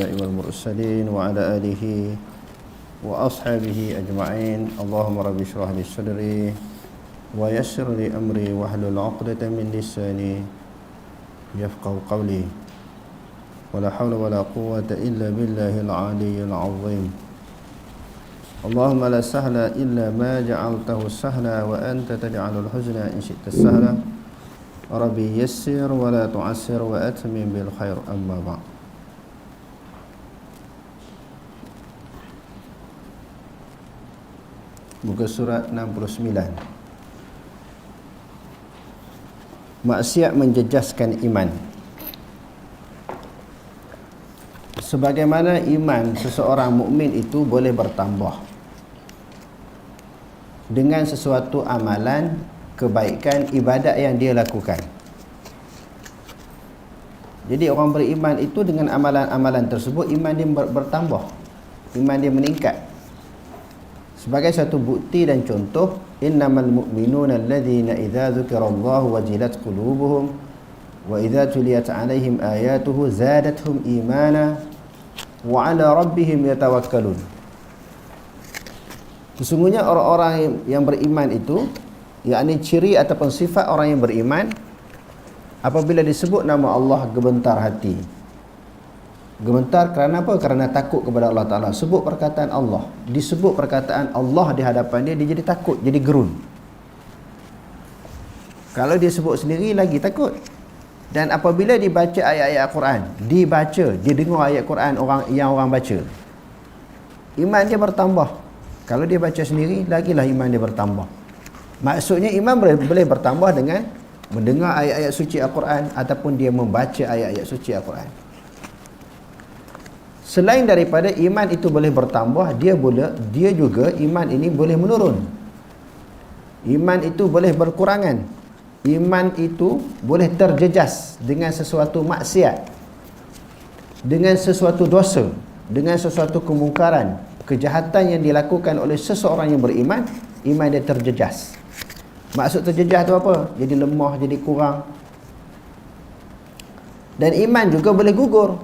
الأنبياء والمرسلين وعلى آله وأصحابه أجمعين. اللهم رب اشرح لي صدري ويسر لي أمري واحلل عقدة من لساني يفقهوا قولي. ولا حول ولا قوة إلا بالله العلي العظيم. اللهم لا سهل إلا ما جعلته سهلا وأنت تجعل الحزن إن شئت سهلا. ربي يسر ولا تعسر وأتمم بالخير. أما بعد. Muka surat 69. Maksiat menjejaskan iman. Sebagaimana iman seseorang mukmin itu boleh bertambah dengan sesuatu amalan, kebaikan, ibadat yang dia lakukan. Jadi orang beriman itu dengan amalan-amalan tersebut iman dia bertambah, iman dia meningkat. Sebagai satu bukti dan contoh, innamal mu'minuna alladhina idza dzukirallahu wajilat qulubuhum wa idza tuliyat 'alaihim ayatuhu zadatuhum imana wa 'ala rabbihim yatawakkalun. Sesungguhnya orang-orang yang beriman itu, yakni ciri ataupun sifat orang yang beriman, apabila disebut nama Allah gemetar hati. Gemetar kerana apa? Kerana takut kepada Allah Ta'ala. Sebut perkataan Allah, disebut perkataan Allah di hadapan dia, dia jadi takut, jadi gerun. Kalau dia sebut sendiri lagi takut. Dan apabila dibaca ayat-ayat Al-Quran, dibaca, dia dengar ayat Quran orang baca, iman dia bertambah. Kalau dia baca sendiri, lagilah iman dia bertambah. Maksudnya iman boleh bertambah dengan mendengar ayat-ayat suci Al-Quran ataupun dia membaca ayat-ayat suci Al-Quran. Selain daripada iman itu boleh bertambah, dia juga iman ini boleh menurun. Iman itu boleh berkurangan. Iman itu boleh terjejas dengan sesuatu maksiat, dengan sesuatu dosa, dengan sesuatu kemungkaran, kejahatan yang dilakukan oleh seseorang yang beriman, iman dia terjejas. Maksud terjejas itu apa? Jadi lemah, jadi kurang. Dan iman juga boleh gugur,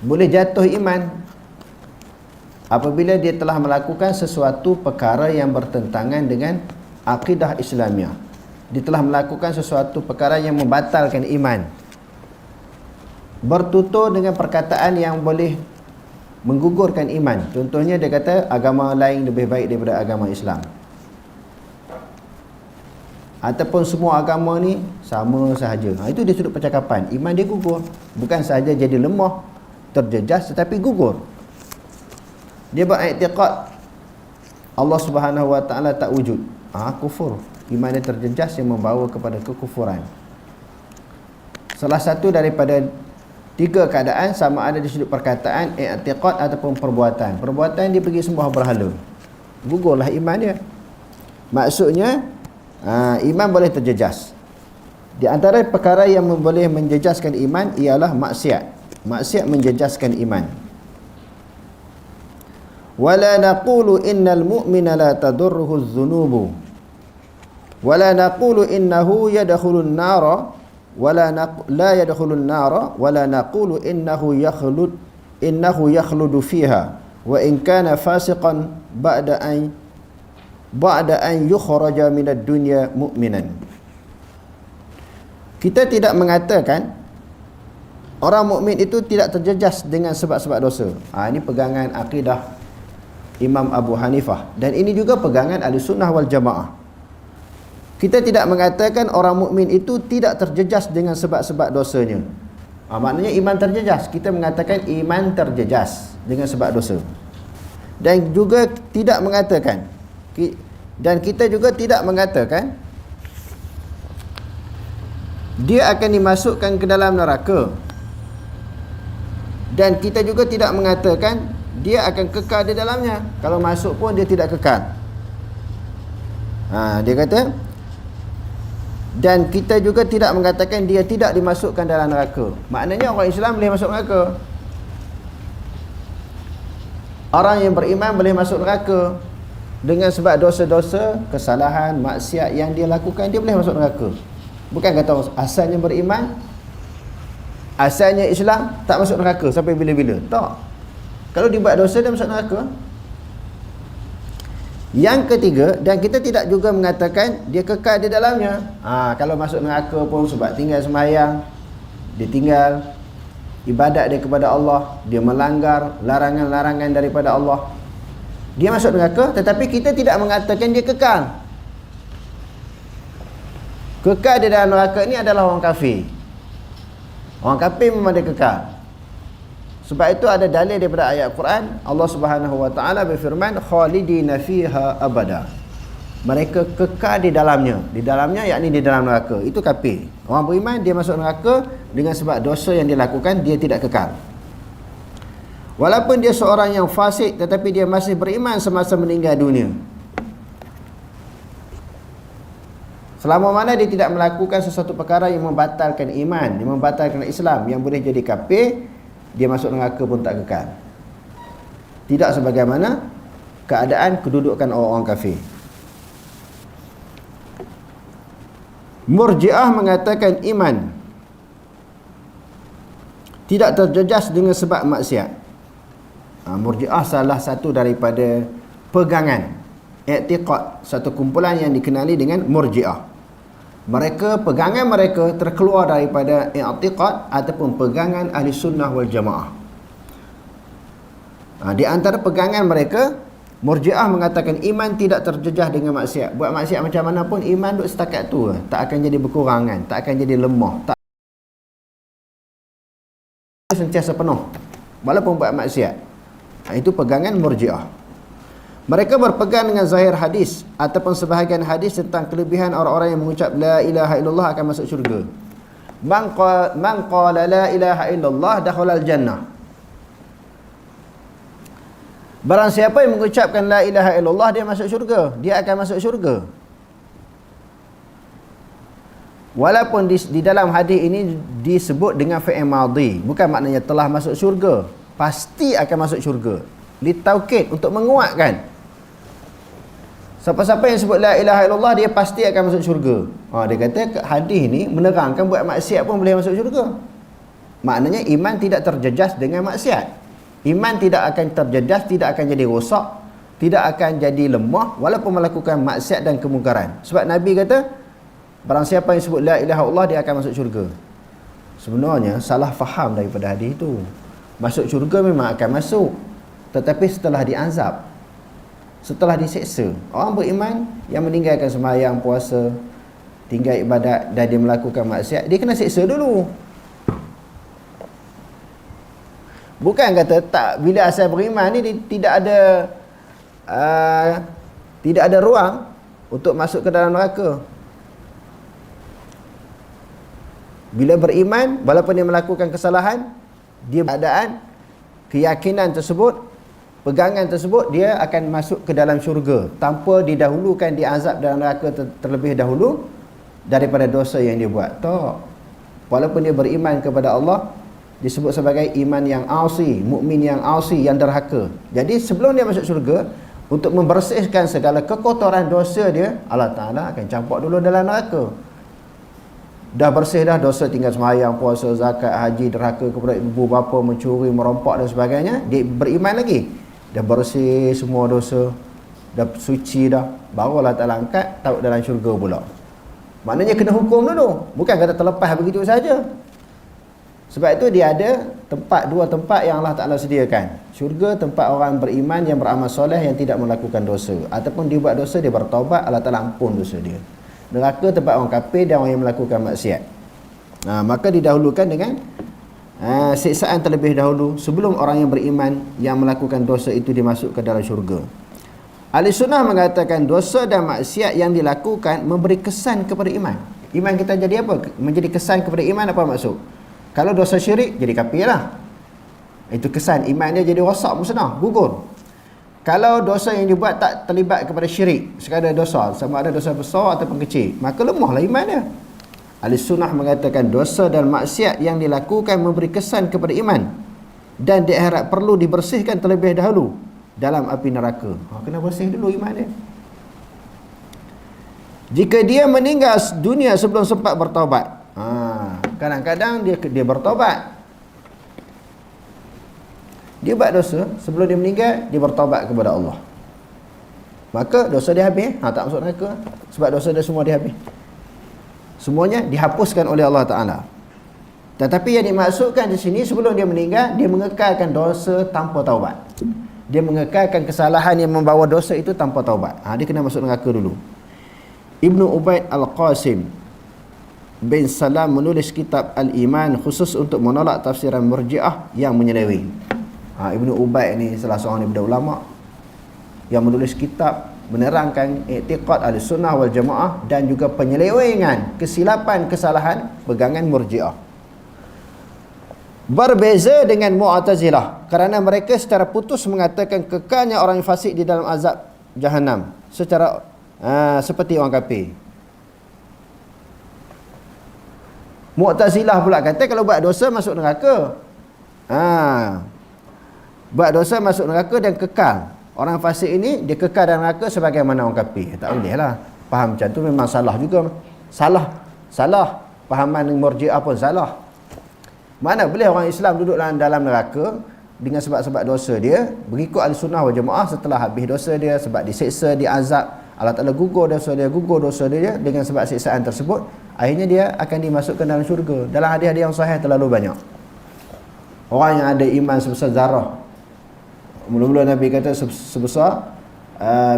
boleh jatuh iman apabila dia telah melakukan sesuatu perkara yang bertentangan dengan akidah Islamiah. Dia telah melakukan sesuatu perkara yang membatalkan iman, bertutur dengan perkataan yang boleh menggugurkan iman. Contohnya dia kata agama lain lebih baik daripada agama Islam, ataupun semua agama ni sama sahaja. Itu dia sudut percakapan, iman dia gugur. Bukan sahaja jadi lemah, terjejas, tetapi gugur. Dia beriktikad Allah Subhanahu wa taala tak wujud. Kufur. Iman dia terjejas yang membawa kepada kekufuran. Salah satu daripada tiga keadaan, sama ada di sudut perkataan, i'tiqad ataupun perbuatan. Perbuatan dia pergi sembah berhala, gugurlah iman dia. Maksudnya iman boleh terjejas. Di antara perkara yang boleh menjejaskan iman ialah maksiat. Maksiat menjejaskan iman. Wala naqulu innal mu'mina la tadurruhu adh-dhunubu wala naqulu innahu yadkhulun nara la yadkhulun nara wala naqulu innahu yakhludu fiha wa in kana fasiqan ba'da an yukhraja minad dunya mu'minan. Kita tidak mengatakan orang mukmin itu tidak terjejas dengan sebab-sebab dosa. Ini pegangan akidah Imam Abu Hanifah, dan ini juga pegangan Ahlussunnah wal Jamaah. Kita tidak mengatakan orang mukmin itu tidak terjejas dengan sebab-sebab dosanya. Maknanya iman terjejas. Kita mengatakan iman terjejas dengan sebab dosa. Dan juga tidak mengatakan, dan kita juga tidak mengatakan dia akan dimasukkan ke dalam neraka. Dan kita juga tidak mengatakan dia akan kekal di dalamnya. Kalau masuk pun dia tidak kekal. Dia kata, dan kita juga tidak mengatakan dia tidak dimasukkan dalam neraka. Maknanya orang Islam boleh masuk neraka. Orang yang beriman boleh masuk neraka dengan sebab dosa-dosa, kesalahan, maksiat yang dia lakukan, dia boleh masuk neraka. Bukan kata asalnya beriman, asalnya Islam, tak masuk neraka sampai bila-bila. Tak. Kalau dia buat dosa, dia masuk neraka. Yang ketiga, dan kita tidak juga mengatakan dia kekal di dalamnya. Kalau masuk neraka pun sebab tinggal sembahyang, dia tinggal ibadat dia kepada Allah, dia melanggar larangan-larangan daripada Allah, dia masuk neraka. Tetapi kita tidak mengatakan dia kekal. Kekal di dalam neraka ni adalah orang kafir. Orang kafir memang dia kekal. Sebab itu ada dalil daripada ayat Quran, Allah Subhanahu wa taala berfirman khalidina fiha abada. Mereka kekal di dalamnya. Di dalamnya yakni di dalam neraka. Itu kafir. Orang beriman dia masuk neraka dengan sebab dosa yang dia lakukan, dia tidak kekal. Walaupun dia seorang yang fasik, tetapi dia masih beriman semasa meninggal dunia. Selama mana dia tidak melakukan sesuatu perkara yang membatalkan iman, yang membatalkan Islam, yang boleh jadi kafir, dia masuk neraka pun tak kekal. Tidak sebagaimana keadaan kedudukan orang-orang kafir. Murji'ah mengatakan iman tidak terjejas dengan sebab maksiat. Murji'ah salah satu daripada pegangan i'tiqad, satu kumpulan yang dikenali dengan Murji'ah. Mereka, pegangan mereka terkeluar daripada i'tiqad ataupun pegangan ahli sunnah wal jamaah. Di antara pegangan mereka, Murji'ah mengatakan iman tidak terjejah dengan maksiat. Buat maksiat macam mana pun, iman duk setakat tu, tak akan jadi berkurangan, tak akan jadi lemah, tak sentiasa penuh walaupun buat maksiat. Itu pegangan Murji'ah. Mereka berpegang dengan zahir hadis ataupun sebahagian hadis tentang kelebihan orang-orang yang mengucap la ilaha illallah akan masuk syurga. Man qala la ilaha illallah dakhalal jannah. Barang siapa yang mengucapkan la ilaha illallah, dia masuk syurga, dia akan masuk syurga. Walaupun di dalam hadis ini disebut dengan fi'il madhi, bukan maknanya telah masuk syurga, pasti akan masuk syurga. Litaukid, untuk menguatkan. Siapa-siapa yang sebut la ilaha illallah, dia pasti akan masuk syurga. Dia kata hadis ni menerangkan buat maksiat pun boleh masuk syurga. Maknanya iman tidak terjejas dengan maksiat. Iman tidak akan terjejas, tidak akan jadi rosak, tidak akan jadi lemah walaupun melakukan maksiat dan kemungkaran. Sebab Nabi kata, barang siapa yang sebut la ilaha illallah, dia akan masuk syurga. Sebenarnya salah faham daripada hadis itu. Masuk syurga memang akan masuk, tetapi setelah diazab, setelah diseksa. Orang beriman yang meninggalkan sembahyang, puasa, tinggal ibadat dan dia melakukan maksiat, dia kena seksa dulu. Bukan kata tak, bila asal beriman ni tidak ada ruang untuk masuk ke dalam neraka. Bila beriman, walaupun dia melakukan kesalahan, dia keadaan keyakinan tersebut, pegangan tersebut, dia akan masuk ke dalam syurga tanpa didahulukan diazab dalam neraka terlebih dahulu daripada dosa yang dia buat. Tak. Walaupun dia beriman kepada Allah, disebut sebagai iman yang asi, mukmin yang asi, yang derhaka. Jadi sebelum dia masuk syurga, untuk membersihkan segala kekotoran dosa dia, Allah Ta'ala akan campak dulu dalam neraka. Dah bersih dah dosa, tinggal sembahyang, puasa, zakat, haji, derhaka kepada ibu bapa, mencuri, merompak dan sebagainya, dia beriman lagi. Dah bersih semua dosa, dah suci dah, baru Allah Ta'ala angkat, taruh dalam syurga pula. Maknanya kena hukum dulu, bukan kata terlepas begitu saja. Sebab itu dia ada dua tempat yang Allah Ta'ala sediakan. Syurga tempat orang beriman yang beramal soleh yang tidak melakukan dosa, ataupun dia buat dosa, dia bertaubat, Allah Ta'ala ampun dosa dia. Neraka tempat orang kafir dan orang yang melakukan maksiat. Maka didahulukan dengan siksaan terlebih dahulu sebelum orang yang beriman yang melakukan dosa itu dimasuk ke dalam syurga. Ahli sunnah mengatakan dosa dan maksiat yang dilakukan memberi kesan kepada iman. Iman kita jadi apa? Menjadi kesan kepada iman, apa maksud? Kalau dosa syirik, jadi kafir lah. Itu kesan, iman dia jadi rosak, musnah, gugur. Kalau dosa yang dibuat tak terlibat kepada syirik, sekadar dosa, sama ada dosa besar ataupun kecil, maka lemahlah iman dia. Ahli sunnah mengatakan dosa dan maksiat yang dilakukan memberi kesan kepada iman dan diharap perlu dibersihkan terlebih dahulu dalam api neraka. Kena bersih dulu iman dia. Jika dia meninggal dunia sebelum sempat bertaubat, kadang-kadang dia bertaubat, Dia buat dosa, sebelum dia meninggal, dia bertaubat kepada Allah. Maka dosa dia habis, tak masuk neraka. Sebab dosa dia semua dia habis. Semuanya dihapuskan oleh Allah Ta'ala. Tetapi yang dimaksudkan di sini, sebelum dia meninggal, dia mengekalkan dosa tanpa taubat. Dia mengekalkan kesalahan yang membawa dosa itu tanpa taubat. Dia kena masuk neraka dulu. Ibnu Ubaid Al-Qasim bin Salam menulis kitab Al-Iman khusus untuk menolak tafsiran Murji'ah yang menyeleweng. Ibnu Ubaid ni salah seorang daripada ulama yang menulis kitab menerangkan i'tiqad Ahlussunnah wal Jamaah dan juga penyelewengan, kesilapan, kesalahan pegangan Murji'ah. Berbeza dengan Mu'tazilah kerana mereka secara putus mengatakan kekalnya orang yang fasik di dalam azab Jahannam secara seperti orang kafir. Mu'tazilah pula kata kalau buat dosa masuk neraka. Buat dosa masuk neraka dan kekal. Orang fasik ini dia kekal dalam neraka sebagaimana orang kafir. Tak boleh lah. Faham macam tu memang salah juga. Salah. Fahaman Murji'ah pun salah. Mana boleh orang Islam duduk dalam neraka dengan sebab-sebab dosa dia, berikut Ahlussunnah wal Jamaah setelah habis dosa dia, sebab diseksa, diazab, Allah Ta'ala gugur dosa dia dengan sebab siksaan tersebut, akhirnya dia akan dimasukkan dalam syurga. Dalam hadis-hadis yang sahih terlalu banyak. Orang yang ada iman sebesar zarah. Mula-mula Nabi kata sebesar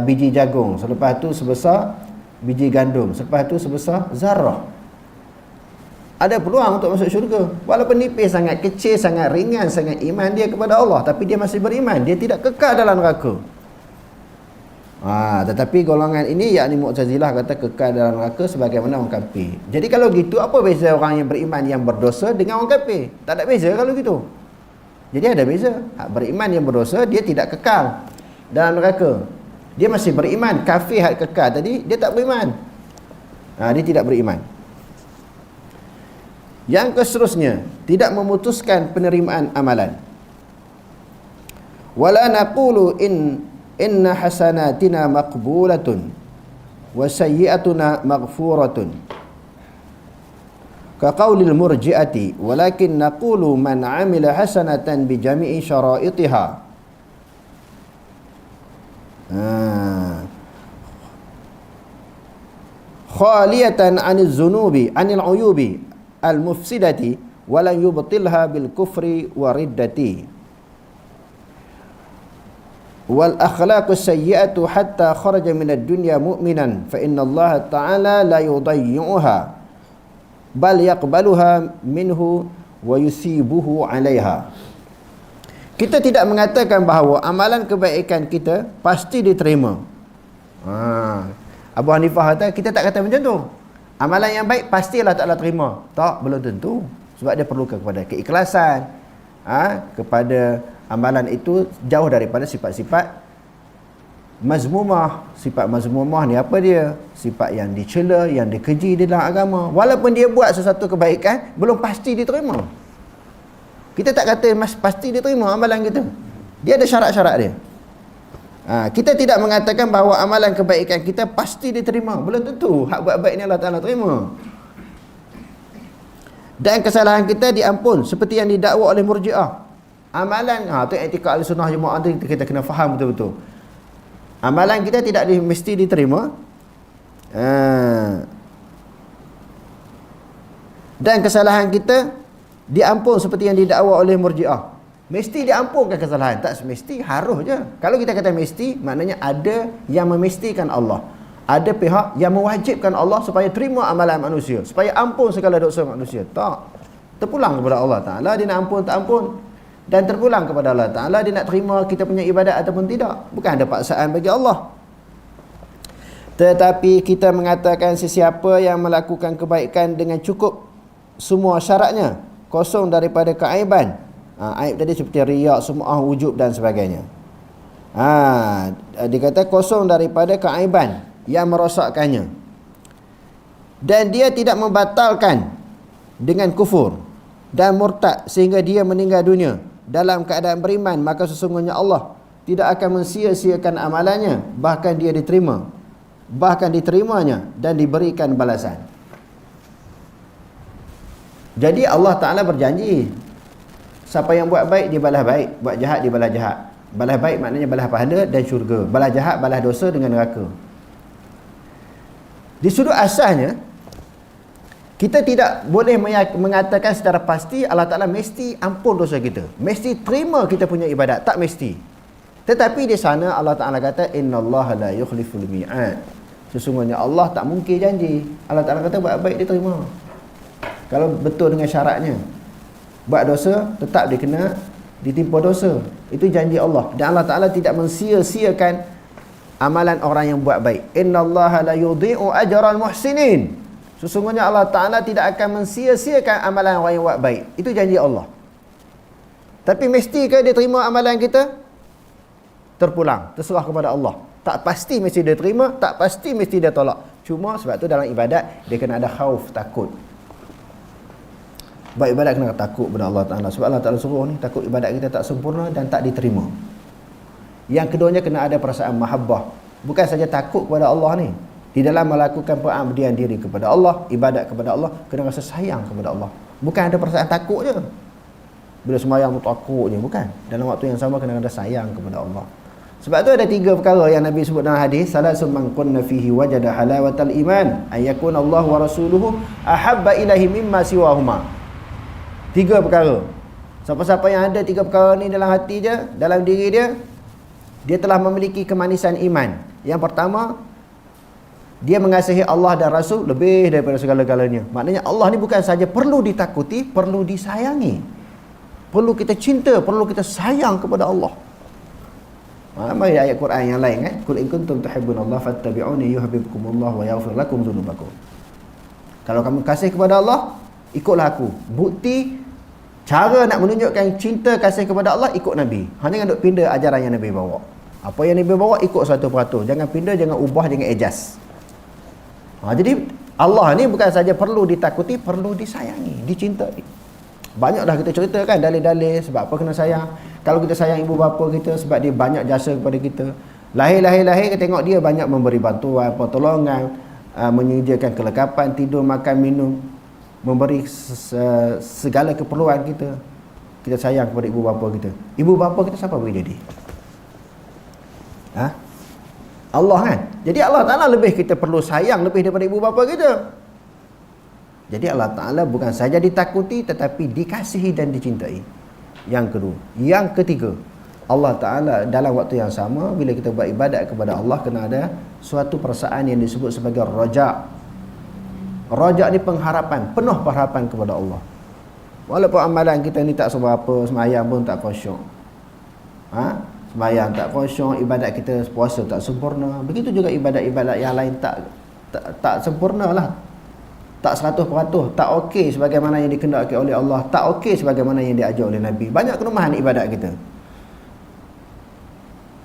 biji jagung, selepas tu sebesar biji gandum, selepas tu sebesar zarah. Ada peluang untuk masuk syurga. Walaupun nipis sangat, kecil sangat, ringan sangat iman dia kepada Allah, tapi dia masih beriman, dia tidak kekal dalam neraka. Tetapi golongan ini yakni Mu'tazilah kata kekal dalam neraka sebagaimana orang kafir. Jadi kalau gitu, apa beza orang yang beriman yang berdosa dengan orang kafir? Tak ada beza kalau gitu. Jadi ada beza. Beriman yang berdosa, dia tidak kekal dalam neraka. Dia masih beriman. Kafir hak kekal tadi, dia tak beriman. Dia tidak beriman. Yang seterusnya, tidak memutuskan penerimaan amalan. Wala naqulu inna hasanatina maqbulatun wa sayyi'atuna maghfuratun ka qaulil murji'ati, walakin naqulu man 'amila hasanatan bi jami'i syara'itiha khaliyatan 'anil zunubi 'anil 'uyubi al-mufsidati wa la yubtilha bil kufri wa riddati wal akhlaqus sayyi'atu hatta kharaja minad dunya mu'minan fa inna Allah ta'ala la yudayyuha bal yaqbaluha minhu wa yusibuhu 'alaiha. Kita tidak mengatakan bahawa amalan kebaikan kita pasti diterima. Abu Hanifah kata kita tak kata macam tu. Amalan yang baik pasti Allah Ta'ala terima. Tak, belum tentu. Sebab dia perlukan kepada keikhlasan. Kepada amalan itu jauh daripada sifat-sifat mazmumah. Sifat mazmumah ni apa dia? Sifat yang dicela, yang dikeji di dalam agama. Walaupun dia buat sesuatu kebaikan, belum pasti diterima. Kita tak kata pasti diterima amalan kita. Dia ada syarat-syarat dia. Kita tidak mengatakan bahawa amalan kebaikan kita pasti diterima. Belum tentu. Hak buat baik ni Allah Ta'ala terima. Dan kesalahan kita diampun seperti yang didakwa oleh Murji'ah. Amalan, tu i'tiqad Ahlussunnah Jamaah tu kita kena faham betul-betul. Amalan kita tidak mesti diterima. Dan kesalahan kita diampun seperti yang didakwa oleh Murji'ah. Mesti diampunkan kesalahan, tak semesti, harus je. Kalau kita kata mesti, maknanya ada yang memestikan Allah. Ada pihak yang mewajibkan Allah supaya terima amalan manusia, supaya ampun segala dosa manusia. Tak. Terpulang kepada Allah Ta'ala, dia nak ampun tak ampun. Dan terpulang kepada Allah Ta'ala, dia nak terima kita punya ibadat ataupun tidak. Bukan ada paksaan bagi Allah. Tetapi kita mengatakan sesiapa yang melakukan kebaikan dengan cukup semua syaratnya, kosong daripada keaiban. Aib tadi seperti riak, sum'ah, wujub dan sebagainya. Dia kata kosong daripada keaiban yang merosakkannya. Dan dia tidak membatalkan dengan kufur dan murtad sehingga dia meninggal dunia dalam keadaan beriman, maka sesungguhnya Allah tidak akan mensia-siakan amalannya, bahkan dia diterima, bahkan diterimanya dan diberikan balasan. Jadi Allah Ta'ala berjanji, Siapa yang buat baik, dia balas baik. Buat jahat, dia balas jahat. Balas baik maknanya balas pahala dan syurga. Balas jahat, balas dosa dengan neraka. Di sudut asalnya, kita tidak boleh mengatakan secara pasti Allah Ta'ala mesti ampun dosa kita, mesti terima kita punya ibadat. Tak mesti. Tetapi di sana Allah Ta'ala kata, innallaha la yukhliful mi'ad. Sesungguhnya Allah tak mungkir janji. Allah Ta'ala kata buat baik dia terima, kalau betul dengan syaratnya. Buat dosa, tetap dia kena ditimpa dosa. Itu janji Allah. Dan Allah Ta'ala tidak mensia-siakan amalan orang yang buat baik. Innallaha la yudhi'u ajral muhsinin. Sesungguhnya Allah Ta'ala tidak akan mensia-siakan amalan orang yang buat baik. Itu janji Allah. Tapi mestikah dia terima amalan kita? Terpulang, terserah kepada Allah. Tak pasti mesti dia terima, tak pasti mesti dia tolak. Cuma sebab tu dalam ibadat dia kena ada khauf, takut. Buat ibadat kena takut kepada Allah Ta'ala. Sebab Allah Ta'ala suruh ni, takut ibadat kita tak sempurna dan tak diterima. Yang keduanya kena ada perasaan mahabbah. Bukan saja takut kepada Allah ni. Di dalam melakukan pengabdian diri kepada Allah, ibadat kepada Allah, kena rasa sayang kepada Allah. Bukan ada perasaan takut je. Bila sembahyang tu takut je, bukan. Dalam waktu yang sama kena ada sayang kepada Allah. Sebab tu ada 3 perkara yang Nabi sebut dalam hadis. Salasun man kunna fihi wajada halawatal iman, ayyakun Allah wa rasuluhu ahabba ilahi mimma siwahuma. 3 perkara. Siapa-siapa yang ada 3 perkara ni dalam hati dia, dalam diri dia, dia telah memiliki kemanisan iman. Yang pertama, dia mengasihi Allah dan Rasul lebih daripada segala-galanya. Maknanya Allah ni bukan saja perlu ditakuti, perlu disayangi. Perlu kita cinta, perlu kita sayang kepada Allah. Mari ayat Quran yang lain kan. Qul in kuntum tuhibbunallaha fattabi'uni yuhibbukumullah wa yaghfir lakum dzunubakum. Kalau kamu kasih kepada Allah, ikutlah aku. Bukti cara nak menunjukkan cinta kasih kepada Allah, ikut Nabi. Jangan duk pindah ajaran yang Nabi bawa. Apa yang Nabi bawa, ikut 100%. Jangan pindah, jangan ubah, jangan adjust. Jadi Allah ni bukan saja perlu ditakuti, perlu disayangi, dicintai. Banyak dah kita ceritakan dalil-dalil sebab apa kena sayang. Kalau kita sayang ibu bapa kita sebab dia banyak jasa kepada kita. Lahir kita tengok dia banyak memberi bantuan, pertolongan, menyediakan kelengkapan, tidur, makan, minum, memberi segala keperluan kita. Kita sayang kepada ibu bapa kita. Ibu bapa kita siapa boleh jadi? Allah kan? Jadi Allah Ta'ala lebih kita perlu sayang lebih daripada ibu bapa kita. Jadi Allah Ta'ala bukan saja ditakuti tetapi dikasihi dan dicintai. Yang kedua. Yang ketiga, Allah Ta'ala dalam waktu yang sama, bila kita buat ibadat kepada Allah, kena ada suatu perasaan yang disebut sebagai raja'. Raja' ni pengharapan, penuh pengharapan kepada Allah. Walaupun amalan kita ni tak seberapa, sembahyang pun tak khusyuk. Sembahyang tak khusyuk, ibadat kita puasa tak sempurna. Begitu juga ibadat-ibadat yang lain tak sempurna lah. Tak 100%, tak okey sebagaimana yang dikehendaki oleh Allah, tak okey sebagaimana yang diajar oleh Nabi. Banyak kelemahan ibadat kita.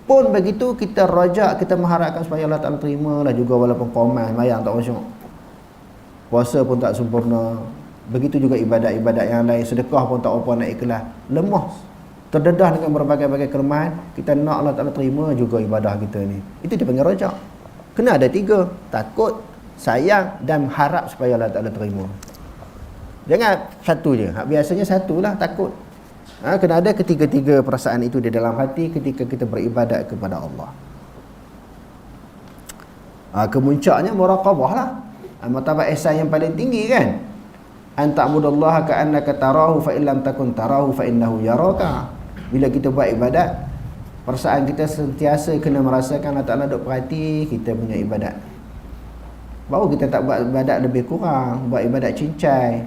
Pun begitu kita rajak, kita mengharapkan supaya Allah Ta'ala terima lah juga walaupun qomat, sembahyang tak khusyuk. Puasa pun tak sempurna. Begitu juga ibadat-ibadat yang lain, sedekah pun tak apa nak ikhlas. Lemah, terdedah dengan berbagai-bagai kelemahan. Kita nak Allah Ta'ala terima juga ibadah kita ni. Itu dipanggil rajak. Kena ada 3. Takut, sayang dan harap supaya Allah Ta'ala terima. Jangan satu je. Biasanya satulah, takut. Kena ada ketiga-tiga perasaan itu di dalam hati ketika kita beribadat kepada Allah. Kemuncaknya muraqabah lah. Martabat ihsan yang paling tinggi kan. An ta'budallaha ka'annaka tarahu fa illam takun tarahu fa innahu yaraka. Bila kita buat ibadat, perasaan kita sentiasa kena merasakan Allah Ta'ala duk perhati kita punya ibadat. Baru kita tak buat ibadat lebih kurang, buat ibadat cincai,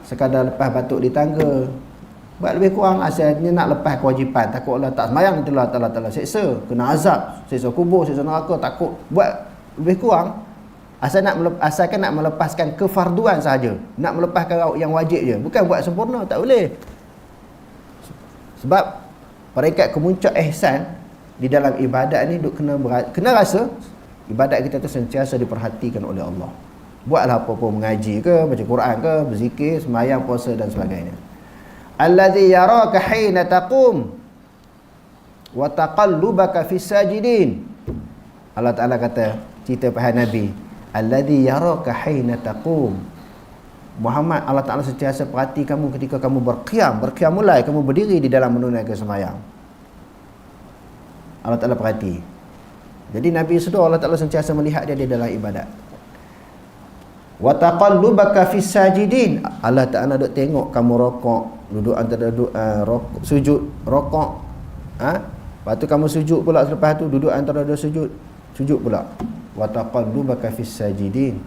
sekadar lepas batuk di tangga. Buat lebih kurang, asalnya nak lepas kewajipan, takut Allah tak semayang, itulah Allah Ta'ala seksa, kena azab, seksa kubur, seksa neraka, takut. Buat lebih kurang, asalkan nak melepaskan kefarduan sahaja, nak melepaskan yang wajib je, bukan buat sempurna, tak boleh. Sebab peringkat kemuncak ihsan di dalam ibadat ni duk kena rasa ibadat kita tu sentiasa diperhatikan oleh Allah. Buatlah apa-apa, mengaji ke, baca Quran ke, berzikir, sembahyang, puasa dan sebagainya. Allazi yaraka hina taqum wa taqallubaka fis sajidin. Allah Ta'ala kata, cerita pada Nabi, allazi yaraka hina taqum. Muhammad, Allah Ta'ala sentiasa perhati kamu ketika kamu berqiyam mulai kamu berdiri di dalam menunaikan sembahyang. Allah Ta'ala perhati. Jadi Nabi sedar Allah Ta'ala sentiasa melihat dia di dalam ibadat. Wa taqallubaka fis sajidin, Allah Ta'ala duk tengok kamu rokok, duduk antara rokok, sujud, rokok. Lepas tu kamu sujud pula, selepas tu duduk antara dua sujud pula. Wa taqallubaka fis sajidin,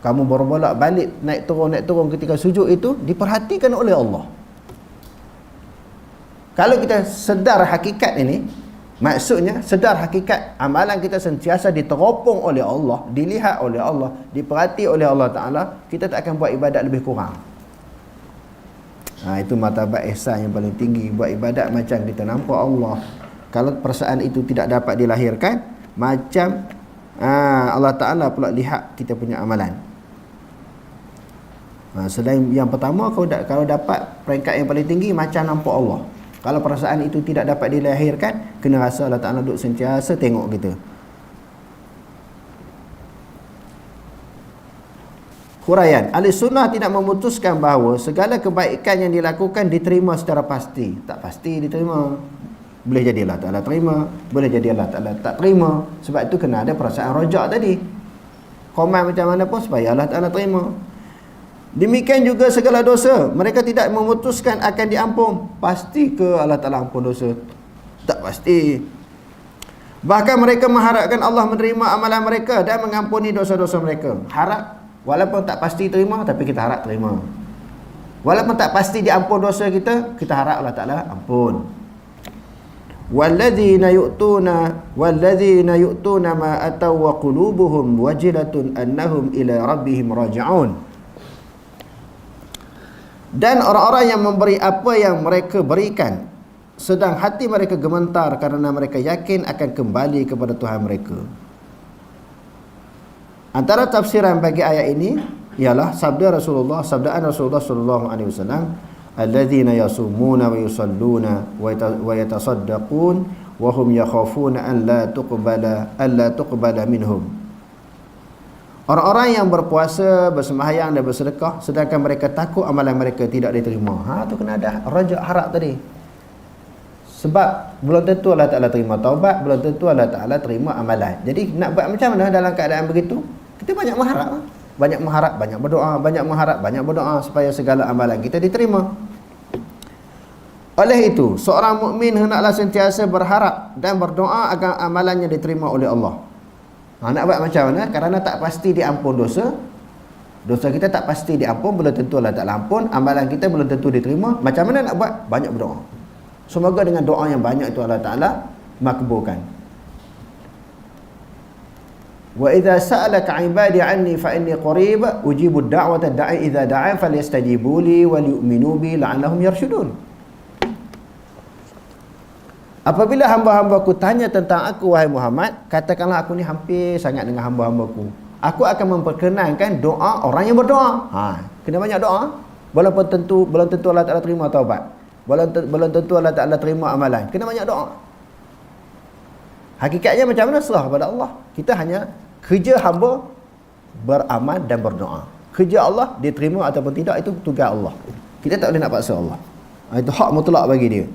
kamu berbolak balik naik turun ketika sujud itu diperhatikan oleh Allah. Kalau kita sedar hakikat ini, maksudnya sedar hakikat amalan kita sentiasa diteropong oleh Allah, dilihat oleh Allah, diperhati oleh Allah Ta'ala, kita tak akan buat ibadat lebih kurang. Itu martabat ihsan yang paling tinggi. Buat ibadat macam kita nampak Allah. Kalau perasaan itu tidak dapat dilahirkan, macam Allah Ta'ala pula lihat kita punya amalan. Selain yang pertama, kalau dapat peringkat yang paling tinggi, macam nampak Allah. Kalau perasaan itu tidak dapat dilahirkan, kena rasa Allah Ta'ala duduk sentiasa tengok kita. Huraian, Ahli Sunnah tidak memutuskan bahawa segala kebaikan yang dilakukan diterima secara pasti. Tak pasti diterima. Boleh jadi Allah Ta'ala terima, boleh jadi Allah Ta'ala tak terima. Sebab itu kena ada perasaan rojak tadi. Komen macam mana pun supaya Allah Ta'ala terima. Demikian juga segala dosa, mereka tidak memutuskan akan diampun. Pasti ke Allah Ta'ala ampun dosa? Tak pasti. Bahkan mereka mengharapkan Allah menerima amalan mereka dan mengampuni dosa-dosa mereka. Harap, walaupun tak pasti terima, tapi kita harap terima. Walaupun tak pasti diampun dosa kita, kita harap Allah Ta'ala ampun. Walladzina yu'tuna ma ataw wa qulubuhum wajilatun annahum ila rabbihim raji'un. Dan orang-orang yang memberi apa yang mereka berikan, sedang hati mereka gemetar kerana mereka yakin akan kembali kepada Tuhan mereka. Antara tafsiran bagi ayat ini ialah sabdaan Rasulullah sallallahu alaihi wasallam, alladzina yasumuna wa yusalluna wa yatasaddaqun wa hum yakhafuna an la tuqbala minhum. Orang-orang yang berpuasa, bersembahyang dan bersedekah sedangkan mereka takut amalan mereka tidak diterima. Tu kena ada rajak harap tadi. Sebab belum tentu Allah Ta'ala terima taubat, belum tentu Allah Ta'ala terima amalan. Jadi nak buat macam mana dalam keadaan begitu? Kita banyak mengharap, banyak berdoa, banyak berdoa supaya segala amalan kita diterima. Oleh itu, seorang mukmin hendaklah sentiasa berharap dan berdoa agar amalannya diterima oleh Allah. Nak buat macam mana? Kerana tak pasti diampun dosa kita tak pasti diampun, belum tentu Allah Ta'ala ampun, amalan kita belum tentu diterima. Macam mana nak buat? Banyak berdoa. Semoga dengan doa yang banyak itu Allah Ta'ala makbulkan. Wa idza sa'alaka 'ibadi 'anni fa inni qarib ujibu ad-da'wata da'i idza da'a falyastajibu li wal yu'minu bi la'annahum yarshudun. Apabila hamba-hambaku tanya tentang aku, wahai Muhammad, katakanlah aku ni hampir sangat dengan hamba-hambaku. Aku akan memperkenankan doa orang yang berdoa. Kena banyak doa. Belum tentu Allah Ta'ala terima taubat. Belum tentu Allah Ta'ala terima amalan. Kena banyak doa. Hakikatnya macam mana? Serah kepada Allah. Kita hanya kerja hamba beramal dan berdoa. Kerja Allah diterima ataupun tidak, itu tugas Allah. Kita tak boleh nak paksa Allah. Itu hak mutlak bagi dia.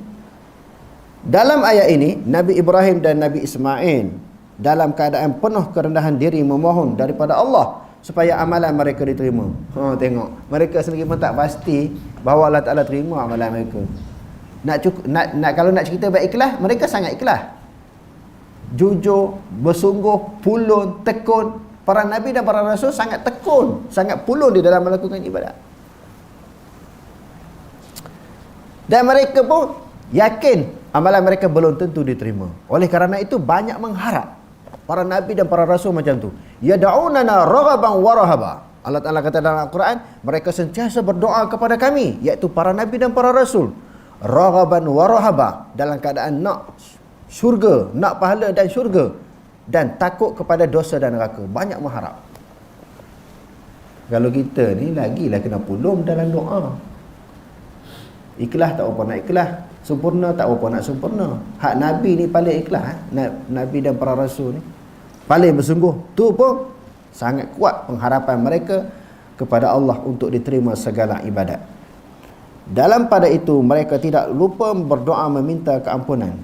Dalam ayat ini, Nabi Ibrahim dan Nabi Ismail dalam keadaan penuh kerendahan diri memohon daripada Allah supaya amalan mereka diterima. Tengok, mereka sendiri pun tak pasti bahawa Allah Ta'ala terima amalan mereka. Kalau nak cerita baik ikhlas, mereka sangat ikhlas, jujur, bersungguh, pulun, tekun. Para Nabi dan para Rasul sangat tekun, sangat pulun di dalam melakukan ibadat. Dan mereka pun yakin amalan mereka belum tentu diterima. Oleh kerana itu banyak mengharap. Para Nabi dan para Rasul macam tu. Yad'unana raghaban wa rahaba. Allah Ta'ala kata dalam Al-Quran, mereka sentiasa berdoa kepada kami, iaitu para Nabi dan para Rasul. Raghaban wa rahaba, dalam keadaan nak syurga, nak pahala dan syurga, dan takut kepada dosa dan neraka. Banyak mengharap. Kalau kita ni lagilah kena pulung dalam doa. Ikhlas tak apa nak ikhlas, sempurna tak apa nak sempurna. Hak Nabi ni paling ikhlas. Nabi dan para Rasul ni paling bersungguh. Tu pun sangat kuat pengharapan mereka kepada Allah untuk diterima segala ibadat. Dalam pada itu mereka tidak lupa berdoa meminta keampunan.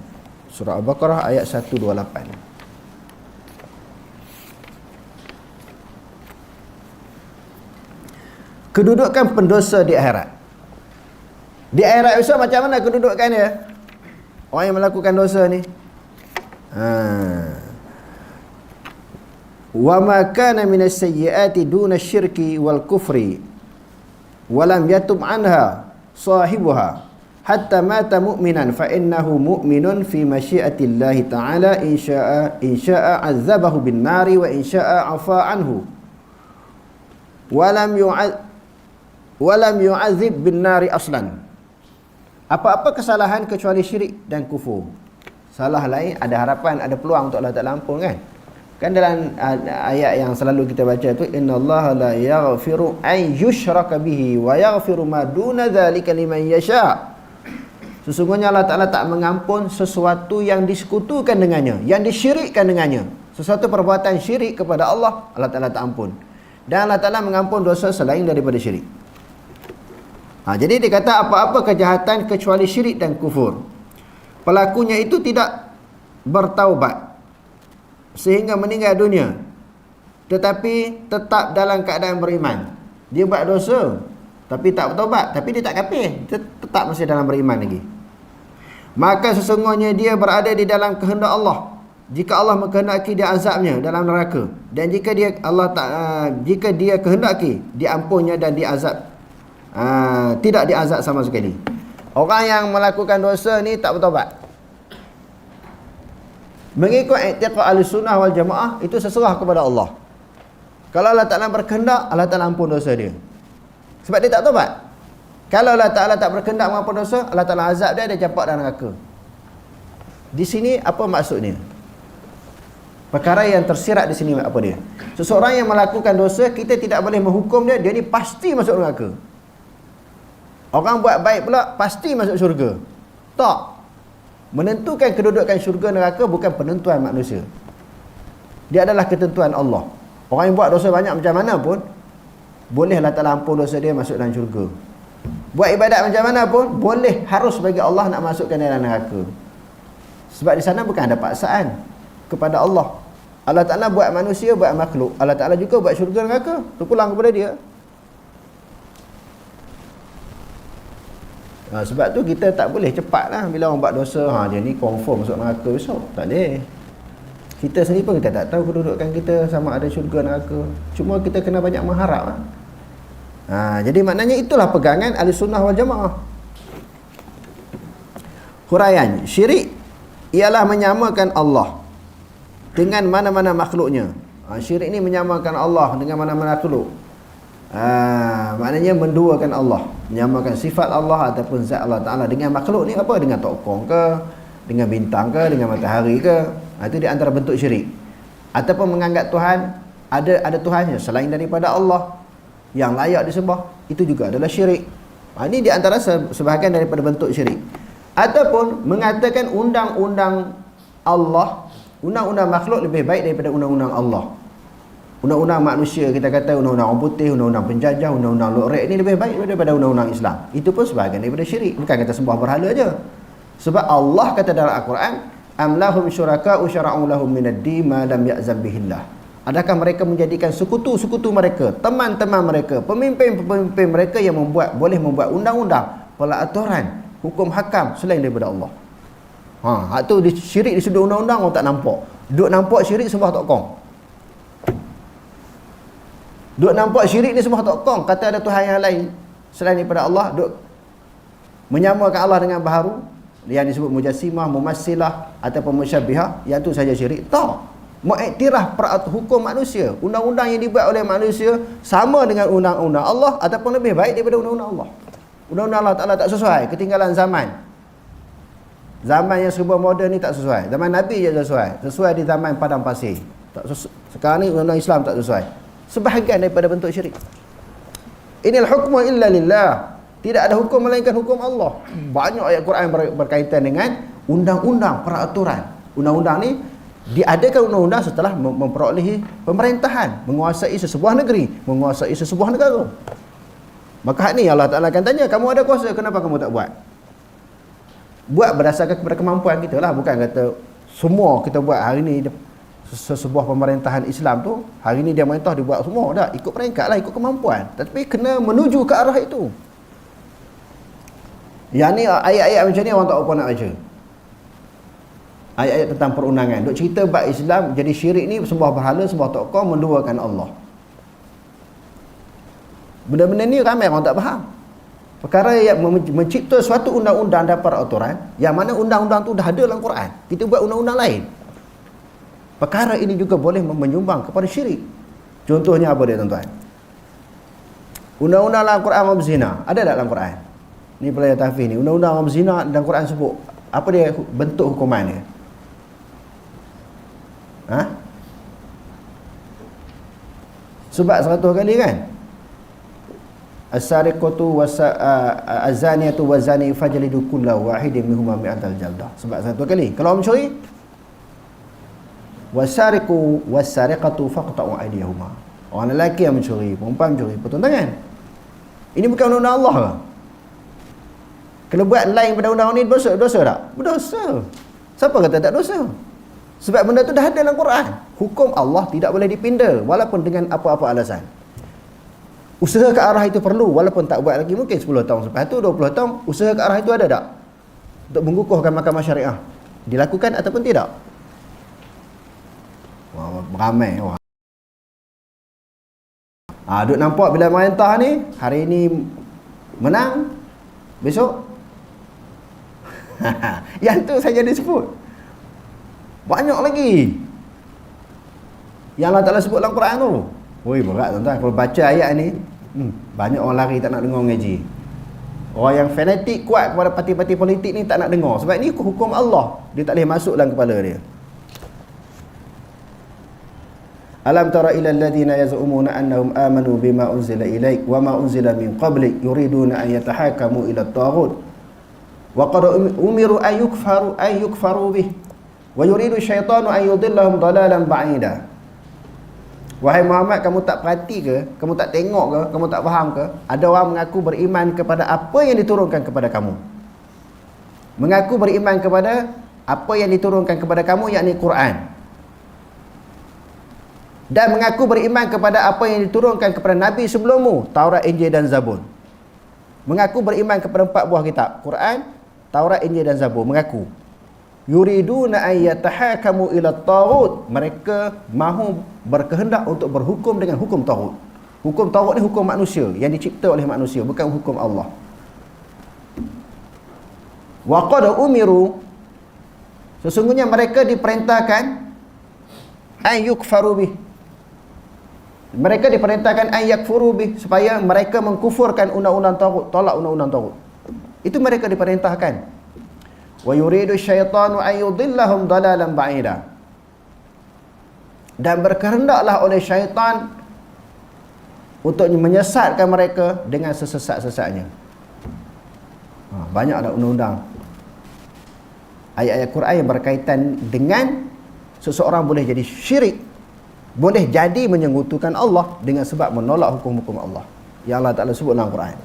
Surah Al-Baqarah ayat 128. Kedudukan pendosa di akhirat. Di akhirat besok macam mana kedudukan dia? Orang yang melakukan dosa ni. Wa ma kana minas sayyiati duna syirki wal kufri wa lam yatub anha sahibuha hatta mata mu'minan fa innahu mu'minun fi masyiatillahi ta'ala in syaa 'azzabahu bin nari wa in syaa 'afa anhu wa lam yu'adzib bin nari aslan. Apa-apa kesalahan kecuali syirik dan kufur. Salah lain ada harapan, ada peluang untuk Allah Ta'ala ampun kan? Kan dalam ayat yang selalu kita baca tu, innallaha la yaghfiru an yushraka bihi wa yaghfiru ma duna dzalika liman yasha. Sesungguhnya Allah Ta'ala tak mengampun sesuatu yang disekutukan dengannya, yang disyirikkan dengannya. Sesuatu perbuatan syirik kepada Allah, Allah Ta'ala tak ampun. Dan Allah Ta'ala mengampun dosa selain daripada syirik. Jadi dia kata apa-apa kejahatan kecuali syirik dan kufur, pelakunya itu tidak bertaubat sehingga meninggal dunia tetapi tetap dalam keadaan beriman. Dia buat dosa tapi tak bertaubat, tapi dia tak kafir, dia tetap masih dalam beriman lagi. Maka sesungguhnya dia berada di dalam kehendak Allah. Jika Allah mengkehendaki dia azabnya dalam neraka, dan jika dia kehendaki diampunnya dan diazab, tidak diazab sama sekali. Orang yang melakukan dosa ni tak bertaubat, mengikut i'tiqad Ahlussunnah wal Jamaah, itu seserah kepada Allah. Kalau Allah Ta'ala berkehendak, Allah Ta'ala ampun dosa dia, sebab dia tak taubat. Kalau Allah Ta'ala tak berkehendak mengampun dosa, Allah Ta'ala azab dia, dia campak dalam neraka. Di sini apa maksudnya? Perkara yang tersirat di sini apa dia? Seseorang yang melakukan dosa, kita tidak boleh menghukum dia, dia ni pasti masuk neraka. Orang buat baik pula pasti masuk syurga. Tak. Menentukan kedudukan syurga neraka bukan penentuan manusia. Dia adalah ketentuan Allah. Orang yang buat dosa banyak macam mana pun, boleh Allah Ta'ala ampun dosa dia, masuk dalam syurga. Buat ibadat macam mana pun, boleh, harus bagi Allah nak masukkan dia dalam neraka. Sebab di sana bukan ada paksaan kepada Allah. Allah Ta'ala buat manusia, buat makhluk. Allah Ta'ala juga buat syurga neraka. Terpulang kepada dia. Sebab tu kita tak boleh cepat lah bila orang buat dosa, dia ni confirm masuk neraka besok. Tak boleh. Kita sendiri pun kita tak tahu kedudukan kita sama ada syurga neraka. Cuma kita kena banyak mengharap lah. Jadi maknanya itulah pegangan Ahlussunnah wal Jamaah. Huraian, syirik ialah menyamakan Allah dengan mana-mana makhluknya. Syirik ni menyamakan Allah dengan mana-mana makhluk. Maknanya menduakan Allah, menyamakan sifat Allah ataupun zat Allah Ta'ala dengan makhluk ni. Apa? Dengan tokong ke, dengan bintang ke, dengan matahari ke. Itu di antara bentuk syirik. Ataupun menganggap Tuhan ada Tuhannya selain daripada Allah yang layak disembah, itu juga adalah syirik. Ini di antara sebahagian daripada bentuk syirik. Ataupun mengatakan undang-undang Allah, undang-undang makhluk lebih baik daripada undang-undang Allah. Undang-undang manusia, kita kata undang-undang orang putih, undang-undang penjajah, undang-undang lorek ni lebih baik daripada undang-undang Islam. Itu pun sebahagian daripada syirik. Bukan kata sembah berhala aja. Sebab Allah kata dalam Al-Quran, am lahum syuraka'u syara'u lahum minad-din ma lam ya'zam bihillah. Adakah mereka menjadikan sekutu-sekutu mereka, teman-teman mereka, pemimpin-pemimpin mereka yang boleh membuat undang-undang, peraturan, hukum hakam selain daripada Allah. Itu syirik di sudut undang-undang orang tak nampak. Duk nampak syirik sembah tokong. Duk nampak syirik ni sembah tokong, kata ada Tuhan yang lain selain daripada Allah, duk menyamakan Allah dengan baharu, yang disebut mujassimah, mumassilah ataupun musyabbihah, yang tu saja syirik. Tak. Mengiktiraf hukum manusia, undang-undang yang dibuat oleh manusia sama dengan undang-undang Allah ataupun lebih baik daripada undang-undang Allah. Undang-undang Allah Ta'ala tak sesuai, ketinggalan zaman. Zaman yang serba moden ni tak sesuai. Zaman Nabi je sesuai di zaman padang pasir. Sekarang ni undang-undang Islam tak sesuai. Sebahagian daripada bentuk syirik. Inil hukmu illa lillah. Tidak ada hukum melainkan hukum Allah. Banyak ayat Quran berkaitan dengan undang-undang, peraturan. Undang-undang ni Diadakan undang-undang setelah memperolehi pemerintahan, menguasai sesebuah negeri, menguasai sesebuah negara. Maka hak ni Allah Ta'ala akan tanya, kamu ada kuasa, kenapa kamu tak buat? Buat berdasarkan kepada kemampuan kita lah. Bukan kata semua kita buat hari ni. Sesebuah pemerintahan Islam tu, hari ni dia merintah, dia buat semua. Tak, ikut peringkat lah, ikut kemampuan. Tapi kena menuju ke arah itu. Yang ni ayat-ayat macam ni orang tak apa nak baca. Ayat-ayat tentang perundangan. Duk cerita bab Islam jadi syirik ni, sembah berhala, sembah tokau, menduakan Allah. Benda-benda ni ramai orang tak faham. Perkara yang mencipta suatu undang-undang dan peraturan, yang mana undang-undang tu dah ada dalam Quran. Kita buat undang-undang lain. Perkara ini juga boleh menyumbang kepada syirik. Contohnya apa dia tuan-tuan? Undang-undang dalam Quran bab zina. Ada tak dalam Quran? Ni pelajar tahfiz ni. Undang-undang bab zina dalam Quran sebut. Apa dia bentuk hukuman dia? Ha? Sebab 100 kali kan? As-sariqatu az-zaniyatu waz-zani fajlidu kullu wahidin minhuma mi'atal jaldah. Sebab 100 kali. Kalau orang mencuri, was-sariqu was-sariqatu faqta'u aydiyahuma. Orang lelaki yang mencuri, perempuan mencuri, potong tangan. Ini bukan undang-undang Allah ke? Kalau buat lain pada undang-undang ni dosa tak? Berdosa. Siapa kata tak dosa? Sebab benda tu dah ada dalam Quran. Hukum Allah tidak boleh dipinda walaupun dengan apa-apa alasan. Usaha ke arah itu perlu, walaupun tak buat lagi, mungkin 10 tahun lepas tu, 20 tahun, usaha ke arah itu ada tak? Untuk mengukuhkan mahkamah syariah. Dilakukan ataupun tidak? Wah, ramai orang. Duk nampak bila merintah ni, hari ni menang, besok yang tu saja disebut. Banyak lagi yang Allah Ta'ala sebut dalam Quran tu. Oi, berat tuan-tuan. Kalau baca ayat ni, banyak orang lari tak nak dengar ngaji. Orang yang fanatik kuat kepada parti-parti politik ni tak nak dengar. Sebab ni hukum Allah, dia tak boleh masuk dalam kepala dia. Alam tara ila alladhina yaz'umuna annahum amanu bima unzila ilaik wa ma unzila min qablik yuriduna an yatahakamu ila at-taghut wa qad umiru an yukfaru bih wa yuridu syaitanu an yudillahum dalalan ba'ida. Wahai Muhammad, kamu tak perhati ke? Kamu tak tengok ke? Kamu tak faham ke? Ada orang mengaku beriman kepada apa yang diturunkan kepada kamu. Mengaku beriman kepada apa yang diturunkan kepada kamu, yakni Quran. Dan mengaku beriman kepada apa yang diturunkan kepada Nabi sebelummu, Taurat, Injil dan Zabur. Mengaku beriman kepada 4 buah kitab, Quran, Taurat, Injil dan Zabur. Mengaku. Yuriduna an yatahakamu ila at-taghut. Mereka mahu berkehendak untuk berhukum dengan hukum taghut. Hukum taghut ni hukum manusia yang dicipta oleh manusia, bukan hukum Allah. Wa qad umiru, sesungguhnya mereka diperintahkan an yukfaru bih. Mereka diperintahkan an yakfuru bih, supaya mereka mengkufurkan undang-undang taghut, tolak undang-undang taghut. Itu mereka diperintahkan. Wa yuridu syaitanu an yudillahum dalalan ba'ida. Dan berkehendaklah oleh syaitan untuk menyesatkan mereka dengan sesesat-sesatnya. Banyak ada undang-undang, ayat-ayat Quran yang berkaitan dengan seseorang boleh jadi syirik, boleh jadi menyekutukan Allah dengan sebab menolak hukum-hukum Allah yang Allah Ta'ala sebut dalam Quran.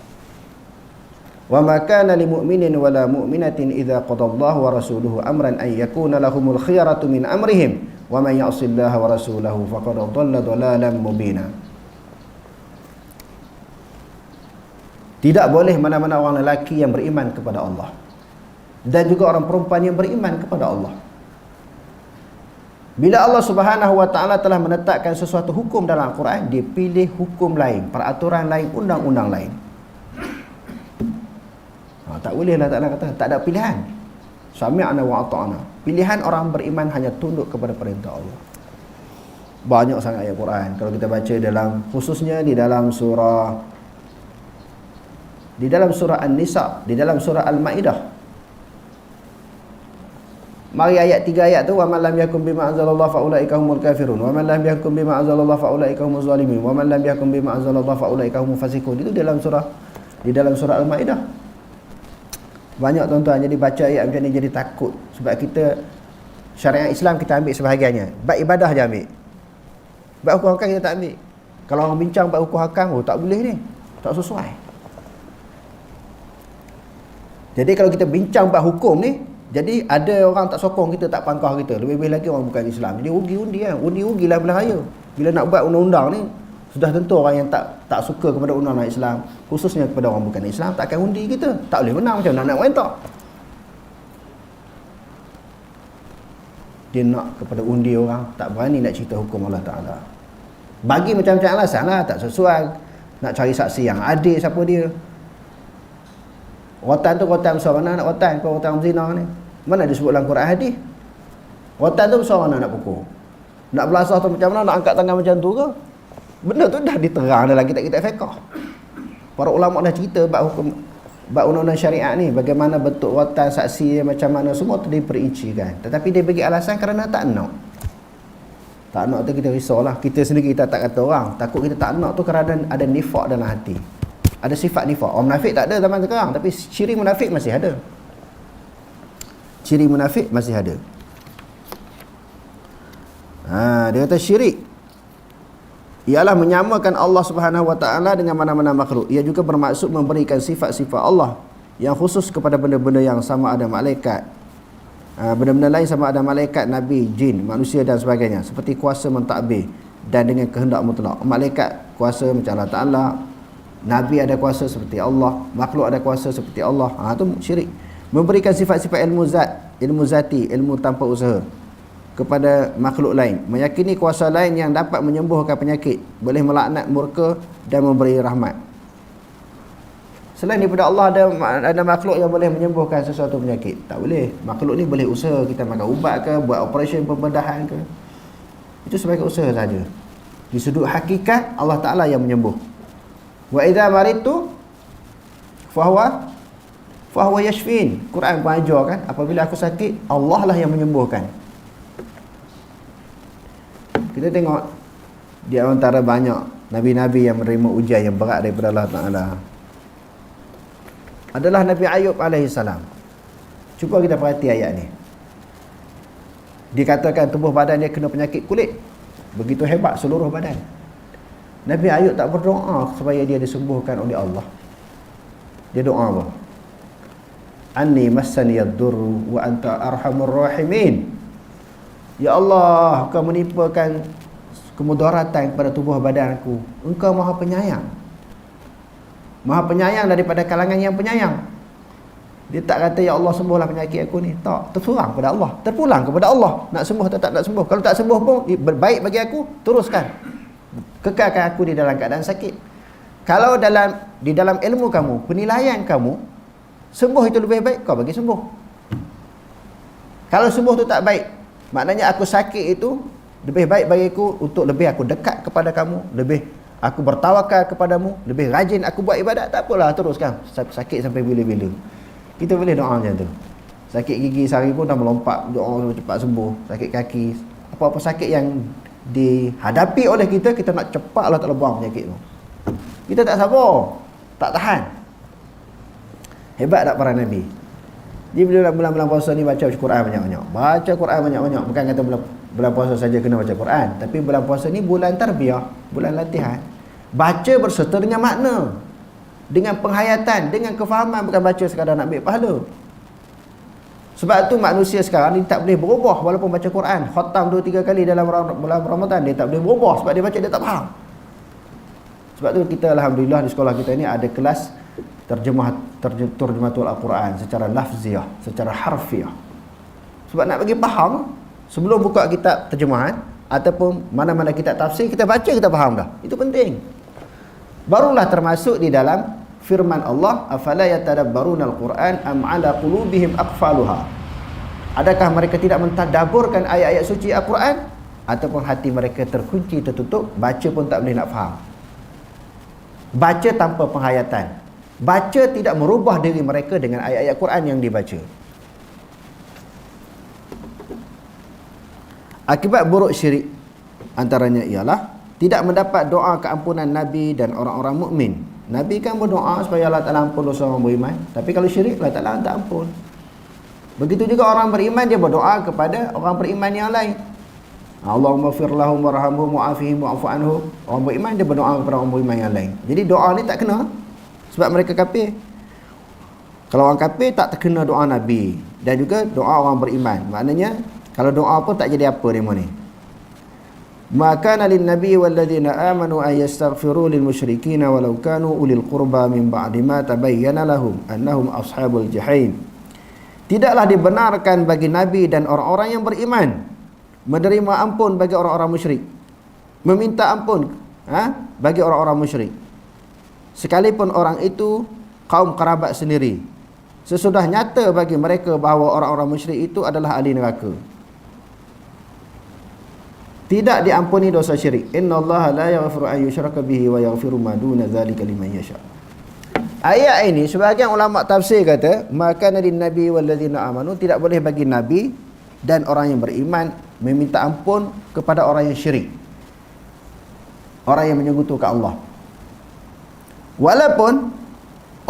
Wa ma kana lil mu'minin wala mu'minatin idza qadallahu wa rasuluhu amran ay yakuna lahumul khiyaratu min amrihim wa man ya'sillaha wa rasulahu faqad dhalla dhalalan mubina. Tidak boleh mana-mana orang lelaki yang beriman kepada Allah dan juga orang perempuan yang beriman kepada Allah. Bila Allah Subhanahu wa taala telah menetapkan sesuatu hukum dalam Al-Quran, dia pilih hukum lain, peraturan lain, undang-undang lain. Tak boleh Allah Ta'ala kata tak ada pilihan. Sami'na wa ata'na. Pilihan orang beriman hanya tunduk kepada perintah Allah. Banyak sangat ayat Quran kalau kita baca dalam, khususnya di dalam surah An-Nisa, di dalam surah Al-Maidah. Mari ayat 3 ayat tu, wa man lam yakum bima anzalallahu fa ulaika humul kafirun wa man lam yakum bima anzalallahu fa ulaika humuz zalimin wa man lam yakum bima anzalallahu fa ulaika humul fasiqun. Itu di dalam surah Al-Maidah. Banyak tuan-tuan jadi baca ayat macam ni jadi takut sebab kita Syariat Islam kita ambil sebahagiannya. Bab ibadah je ambil. Bab hukum hakam kita tak ambil. Kalau orang bincang bab hukum hakam, oh tak boleh ni. Tak sesuai. Jadi kalau kita bincang bab hukum ni, jadi ada orang tak sokong kita, tak pangkah kita. Lebih-lebih lagi orang bukan Islam. Jadi undi-undi kan. Undi-undi lah belah raya. Bila nak buat undang-undang ni, sudah tentu orang yang tak suka kepada undang-undang Islam, khususnya kepada orang bukan Islam, tak akan undi kita. Tak boleh menang, macam nak main tak. Dia nak kepada undi orang, tak berani nak cerita hukum Allah Ta'ala. Bagi macam-macam alasan lah, tak sesuai. Nak cari saksi yang adil, siapa dia. Rotan tu rotan besar mana nak rotan? Kau rotan zina ni. Mana disebut dalam Quran hadis? Rotan tu besar mana nak pukul? Nak belasah tu macam mana? Nak angkat tangan macam tu ke? Benda tu dah diterang dalam kitab-kitab fiqh. Para ulama dah cerita bab hukum, bab undang-undang syariat ni, bagaimana bentuk rotan, saksi, macam mana, semua tu diperincikan. Tetapi dia bagi alasan kerana tak nak. Tak nak tu kita risaulah. Kita sendiri kita tak kata orang. Takut kita tak nak tu kerana ada nifak dalam hati. Ada sifat nifak. Orang munafik tak ada zaman sekarang, tapi ciri munafik masih ada. Ciri munafik masih ada. Dia kata syirik ialah menyamakan Allah Subhanahu Wa Taala dengan mana-mana makhluk. Ia juga bermaksud memberikan sifat-sifat Allah yang khusus kepada benda-benda yang sama ada malaikat, benda-benda lain sama ada malaikat, nabi, jin, manusia dan sebagainya, seperti kuasa mentadbir dan dengan kehendak mutlak. Malaikat kuasa macam Allah Taala, nabi ada kuasa seperti Allah, makhluk ada kuasa seperti Allah. Itu syirik. Memberikan sifat-sifat ilmu zat, ilmu zati, ilmu tanpa usaha kepada makhluk lain, meyakini kuasa lain yang dapat menyembuhkan penyakit, boleh melaknat murka dan memberi rahmat. Selain daripada Allah ada makhluk yang boleh menyembuhkan sesuatu penyakit? Tak boleh. Makhluk ni boleh usaha kita makan ubat ke, buat operasi pembedahan ke, itu sebagai usaha saja. Di sudut hakikat Allah Ta'ala yang menyembuh. Wa idza maritu fahuwa yashfin. Quran pun ajar kan, apabila aku sakit, Allah lah yang menyembuhkan. Kita tengok di antara banyak nabi-nabi yang menerima ujian yang berat daripada Allah Ta'ala adalah Nabi Ayub alaihissalam. Cuba kita perhati ayat ni. Dikatakan tubuh badan dia kena penyakit kulit. Begitu hebat seluruh badan. Nabi Ayub tak berdoa supaya dia disembuhkan oleh Allah. Dia doa apa? Anni massaniyad durru wa anta arhamur rahimin. Ya Allah, Engkau menimpakan kemudaratan kepada tubuh badanku. Engkau Maha Penyayang. Maha Penyayang daripada kalangan yang penyayang. Dia tak kata ya Allah sembuhlah penyakit aku ni. Tak, terserang kepada Allah, terpulang kepada Allah. Nak sembuh atau tak nak sembuh. Kalau tak sembuh pun baik bagi aku, teruskan. Kekalkan aku di dalam keadaan sakit. Kalau di dalam ilmu kamu, penilaian kamu, sembuh itu lebih baik, kau bagi sembuh. Kalau sembuh tu tak baik, maknanya aku sakit itu lebih baik bagiku untuk lebih aku dekat kepada kamu, lebih aku bertawakal kepadamu, lebih rajin aku buat ibadat. Tak apalah, teruskan. Sakit sampai bila-bila. Kita boleh doa macam tu. Sakit gigi sehari pun dah melompat, doa cepat sembuh. Sakit kaki, apa-apa sakit yang dihadapi oleh kita, kita nak cepat Allah Ta'ala buang penyakit tu. Kita tak sabar, tak tahan. Hebat tak para Nabi? Dia bila bulan-bulan puasa ni baca Quran banyak-banyak. Baca Quran banyak-banyak. Bukan kata bulan puasa saja kena baca Quran, tapi bulan puasa ni bulan tarbiyah, bulan latihan. Baca berserta dengan makna, dengan penghayatan, dengan kefahaman, bukan baca sekadar nak ambil pahala. Sebab tu manusia sekarang ni tak boleh berubah walaupun baca Quran. Khatam 2-3 kali dalam bulan Ramadan, dia tak boleh berubah sebab dia baca dia tak faham. Sebab tu kita alhamdulillah di sekolah kita ni ada kelas terjematul Al-Quran secara lafziah, secara harfiah. Sebab nak bagi faham, sebelum buka kitab terjemahan ataupun mana-mana kitab tafsir, kita baca kita faham dah. Itu penting. Barulah termasuk di dalam firman Allah, afala yatadabbaruna al-Quran am ala qulubihim aqfaluha. Adakah mereka tidak mentadabburkan ayat-ayat suci Al-Quran ataupun hati mereka terkunci, tertutup, baca pun tak boleh nak faham. Baca tanpa penghayatan. Baca tidak merubah diri mereka dengan ayat-ayat Quran yang dibaca. Akibat buruk syirik antaranya ialah tidak mendapat doa keampunan Nabi dan orang-orang mukmin. Nabi kan berdoa supaya Allah Ta'ala ampun dosa orang beriman, tapi kalau syirik Allah Ta'ala tak ampun. Begitu juga orang beriman, dia berdoa kepada orang beriman yang lain. Allahumma fir lahum warhamhum wa'afihim wa'fu anhum. Orang beriman dia berdoa kepada orang beriman yang lain. Jadi doa ni tak kena sebab mereka kafir. Kalau orang kafir tak terkena doa Nabi, dan juga doa orang beriman. Maknanya kalau doa pun tak jadi apa demo ni. Maka lin nabi wal ladzina amanu ay yastaghfiru lil musyrikin walau kanu ulil qurba min ba'di ma tabayyana lahum annahum ashabul jahim. Tidaklah dibenarkan bagi nabi dan orang-orang yang beriman menerima ampun bagi orang-orang musyrik, meminta ampun bagi orang-orang musyrik, sekalipun orang itu kaum kerabat sendiri, sesudah nyata bagi mereka bahawa orang-orang musyrik itu adalah ahli neraka. Tidak diampuni dosa syirik. Innallaha la yaghfiru an yushraka bihi wa yaghfiru ma duna dzalika liman yasha. Ayat ini sebahagian ulama tafsir kata, maka lin nabi wal ladzina amanu, tidak boleh bagi nabi dan orang yang beriman meminta ampun kepada orang yang syirik, orang yang menyekutukan Allah. Walaupun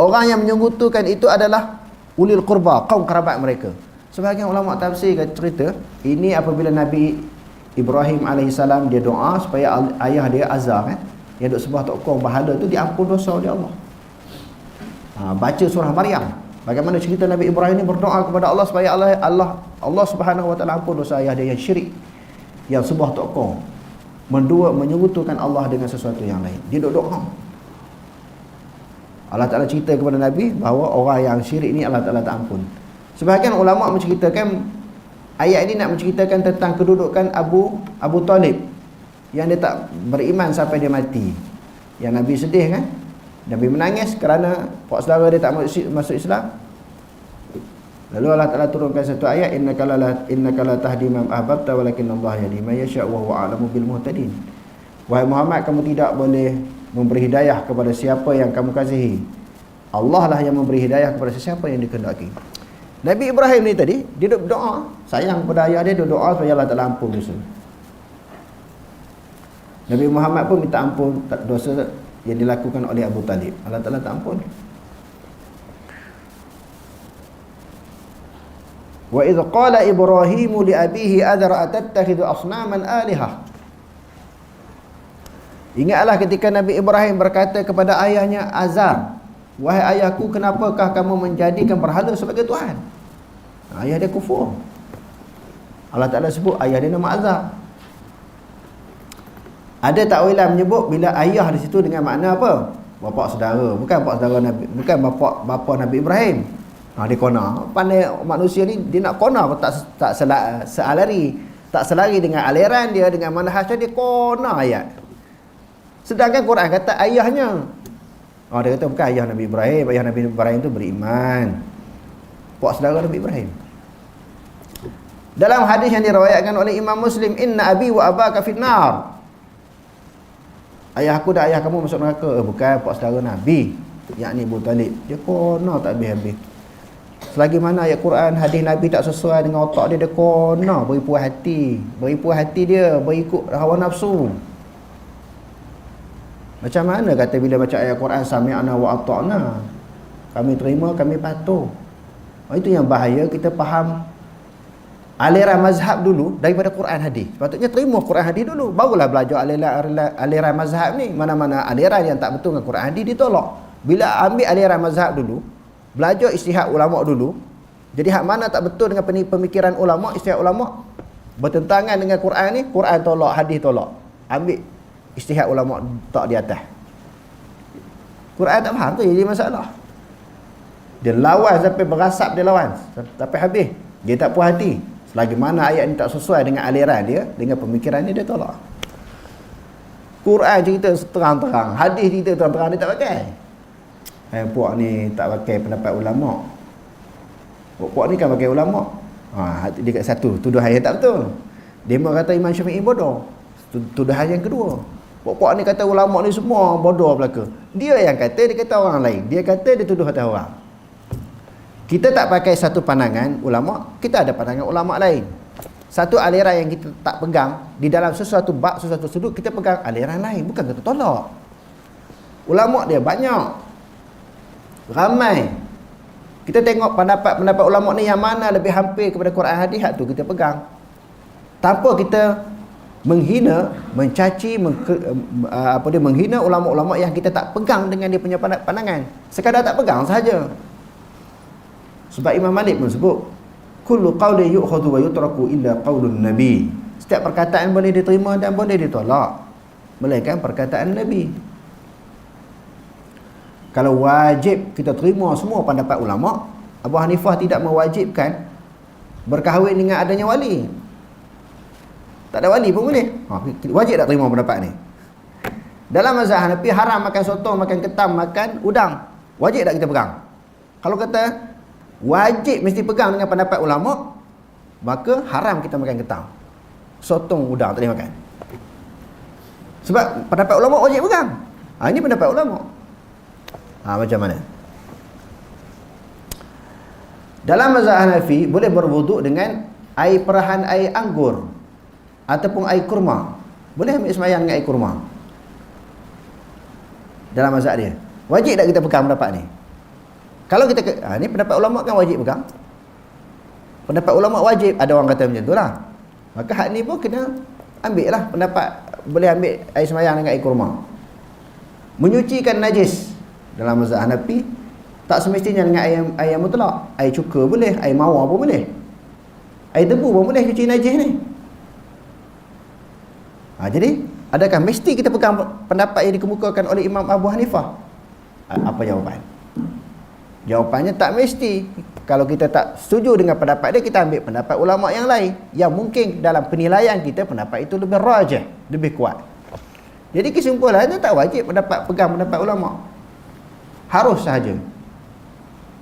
orang yang menyekutukan itu adalah ulil qurba, kaum kerabat mereka. Sebahagian ulama tafsir kata, cerita ini apabila Nabi Ibrahim alaihissalam dia doa supaya ayah dia Azar yang duk sembah tokong berhala tu diampun dosa oleh Allah. Baca surah Maryam, bagaimana cerita Nabi Ibrahim ni berdoa kepada Allah supaya Allah Subhanahu wa taala ampun dosa ayah dia yang syirik, yang sembah tokong, menyekutukan Allah dengan sesuatu yang lain. Dia duk doa. Allah Taala cerita kepada Nabi bahawa orang yang syirik ni Allah Taala tak ampun. Sebahagian ulama menceritakan ayat ini nak menceritakan tentang kedudukan Abu Talib yang dia tak beriman sampai dia mati. Yang Nabi sedih kan? Nabi menangis kerana pak saudara dia tak masuk Islam. Lalu Allah Taala turunkan satu ayat, innaka la tahdi man ahbabta walakinnallaha yahdi man yasha wa huwa a'lamu bil muhtadin. Wahai Muhammad, kamu tidak boleh memberi hidayah kepada siapa yang kamu kasihi. Allah lah yang memberi hidayah kepada sesiapa yang dikehendaki. Nabi Ibrahim ni tadi, dia duduk berdoa, sayang kepada ayah dia, duduk doa supaya Allah Taala ampun dosa. Nabi Muhammad pun minta ampun dosa yang dilakukan oleh Abu Talib. Allah Taala tak ampun. Wa idh qala Ibrahim li abihi adhar atattakhidhu asnaman alihah. Ingatlah ketika Nabi Ibrahim berkata kepada ayahnya Azar, wahai ayahku, kenapakah kamu menjadikan berhala sebagai Tuhan? Ayah dia kufur. Allah Ta'ala sebut ayah dia nama Azar. Ada takwilan menyebut bila ayah di situ dengan makna apa? Bapa saudara, bukan bapa saudara Nabi, bukan bapa Nabi Ibrahim. Dia kona. Pandai manusia ni, dia nak kona tak selari dengan aliran dia, dengan manhaj dia kona ayat. Sedangkan Quran kata ayahnya. Dia kata bukan ayah Nabi Ibrahim. Ayah Nabi Ibrahim tu beriman, pak saudara Nabi Ibrahim. Dalam hadis yang diriwayatkan oleh Imam Muslim, inna abi wa abaka finnar, ayahku dan ayah kamu masuk neraka. Bukan pak saudara Nabi, yakni Abu Talib. Dia kona tak habis-habis. Selagi mana ayat Quran, hadis Nabi tak sesuai dengan otak dia, dia kona beri puas hati dia, berikut hawa nafsu. Macam mana kata bila baca ayat Quran sami'na wa ata'na, kami terima, kami patuh. Itu yang bahaya, kita faham aliran mazhab dulu daripada Quran hadis. Sepatutnya terima Quran hadis dulu, barulah belajar aliran mazhab ni. Mana-mana aliran yang tak betul dengan Quran hadis ditolak. Bila ambil aliran mazhab dulu, belajar ijtihad ulama dulu, jadi hak mana tak betul dengan pemikiran ulama, ijtihad ulama bertentangan dengan Quran ni, Quran tolak, hadis tolak, ambil ijtihad ulama tak di atas. Quran tak faham tu jadi masalah. Dia lawan sampai berasap, dia lawan sampai habis. Dia tak puas hati. Selagi mana ayat ni tak sesuai dengan aliran dia, dengan pemikiran dia tolak. Quran cerita terang-terang, hadis cerita terang-terang, dia tak pakai. Puak ni tak pakai pendapat ulama. Puak ni kan pakai ulama. Dia kat satu, tuduhan yang tak betul. Dia kata Imam Syafi'i bodoh. Tuduhan yang kedua. Puak ni kata ulama ni semua bodoh belaka. Dia yang kata, dia kata orang lain. Dia kata, dia tuduh atas orang. Kita tak pakai satu pandangan ulama, kita ada pandangan ulama lain. Satu aliran yang kita tak pegang, di dalam sesuatu bab, sesuatu sudut, kita pegang aliran lain, bukan kita tolak. Ulama dia banyak, ramai. Kita tengok pendapat ulama ni yang mana lebih hampir kepada Quran hadis, hak tu kita pegang. Tanpa kita menghina, mencaci, menghina ulama-ulama yang kita tak pegang dengan dia punya pandangan. Sekadar tak pegang sahaja. Sebab Imam Malik pun sebut, kullu qawli yu'khadhu wa yutraku illa qawlun nabi. Setiap perkataan boleh diterima dan boleh ditolak, melainkan perkataan Nabi. Kalau wajib kita terima semua pendapat ulama, Abu Hanifah tidak mewajibkan berkahwin dengan adanya wali. Tak ada wali pun boleh. Wajib tak terima pendapat ni? Dalam mazhab Hanafi haram makan sotong, makan ketam, makan udang. Wajib tak kita pegang? Kalau kata wajib mesti pegang dengan pendapat ulama, maka haram kita makan ketam, sotong, udang tak boleh makan. Sebab pendapat ulama wajib pegang. Ini pendapat ulama. Macam mana? Dalam mazhab Hanafi boleh berwuduk dengan air perahan air anggur ataupun air kurma. Boleh ambil sembahyang dengan air kurma. Dalam mazhab dia. Wajib tak kita pegang pendapat ni? Kalau kita ni pendapat ulama kan wajib pegang. Pendapat ulama wajib, ada orang kata macam itulah. Maka hak ni pun kena ambil lah pendapat, boleh ambil air sembahyang dengan air kurma. Menyucikan najis dalam mazhab Hanafi tak semestinya dengan air mutlak. Air cuka boleh, air mawar pun boleh, air debu pun boleh cuci najis ni. Jadi adakah mesti kita pegang pendapat yang dikemukakan oleh Imam Abu Hanifah? Apa jawapan? Jawapannya tak mesti. Kalau kita tak setuju dengan pendapat dia, kita ambil pendapat ulama yang lain yang mungkin dalam penilaian kita pendapat itu lebih rajih, lebih kuat. Jadi kesimpulannya tak wajib pegang pendapat ulama, harus sahaja.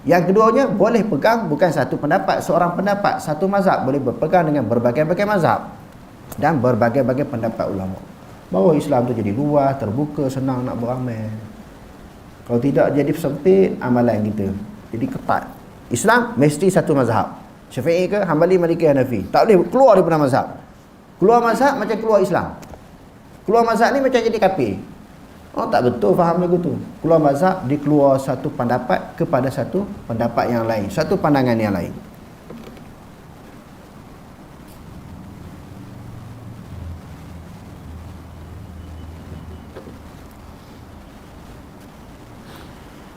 Yang keduanya boleh pegang bukan satu pendapat, seorang pendapat, satu mazhab, boleh berpegang dengan berbagai-bagai mazhab dan berbagai-bagai pendapat ulama. Bahawa Islam tu jadi luas, terbuka, senang nak beramal. Kalau tidak jadi sempit amalan kita, jadi ketat. Islam mesti satu mazhab, Syafi'i ke, Hanbali, Maliki, Hanafi. Tak boleh keluar daripada mazhab. Keluar mazhab macam keluar Islam. Keluar mazhab ni macam jadi kafir. Tak betul faham lagu tu. Keluar mazhab, dikeluar satu pendapat kepada satu pendapat yang lain, satu pandangan yang lain.